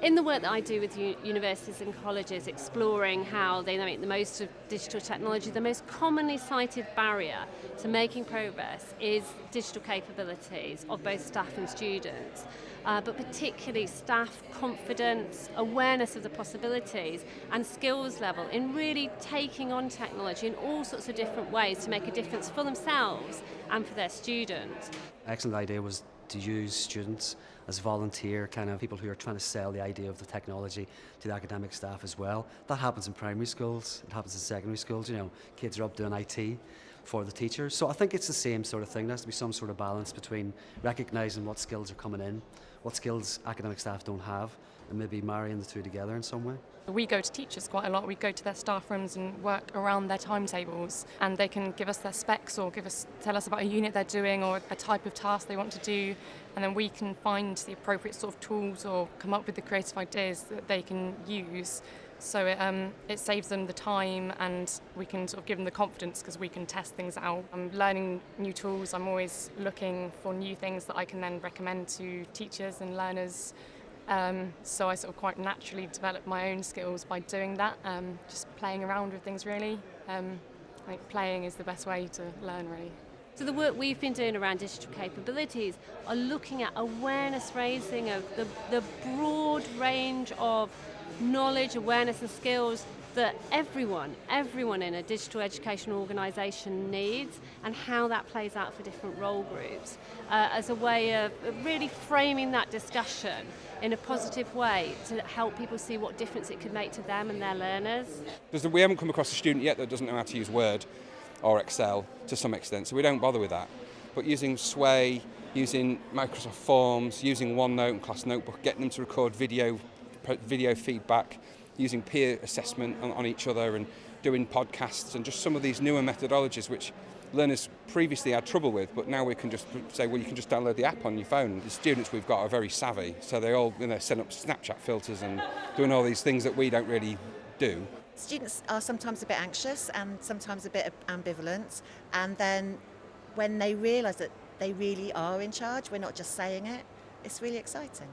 In the work that I do with universities and colleges, exploring how they make the most of digital technology, the most commonly cited barrier to making progress is digital capabilities of both staff and students, but particularly staff confidence, awareness of the possibilities and skills level in really taking on technology in all sorts of different ways to make a difference for themselves and for their students. Excellent idea was to use students as volunteer kind of people who are trying to sell the idea of the technology to the academic staff as well. That happens in primary schools, it happens in secondary schools, kids are up doing IT for the teachers. So I think it's the same sort of thing. There has to be some sort of balance between recognising what skills are coming in, what skills academic staff don't have, and maybe marrying the two together in some way. We go to teachers quite a lot. We go to their staff rooms and work around their timetables, and they can give us their specs or tell us about a unit they're doing or a type of task they want to do, and then we can find the appropriate sort of tools or come up with the creative ideas that they can use. So it saves them the time, and we can sort of give them the confidence because we can test things out. I'm learning new tools. I'm always looking for new things that I can then recommend to teachers and learners. So I sort of quite naturally develop my own skills by doing that, just playing around with things really. I think playing is the best way to learn really. So the work we've been doing around digital capabilities are looking at awareness raising of the broad range of knowledge, awareness and skills that everyone in a digital education organisation needs, and how that plays out for different role groups as a way of really framing that discussion in a positive way to help people see what difference it could make to them and their learners. We haven't come across a student yet that doesn't know how to use Word or Excel to some extent, so we don't bother with that. But using Sway, using Microsoft Forms, using OneNote and Class Notebook, getting them to record video feedback, using peer assessment on each other and doing podcasts and just some of these newer methodologies which learners previously had trouble with, but now we can just say, well, you can just download the app on your phone. The students we've got are very savvy, so they all set up Snapchat filters and doing all these things that we don't really do. Students are sometimes a bit anxious and sometimes a bit ambivalent, and then when they realise that they really are in charge, we're not just saying it, it's really exciting.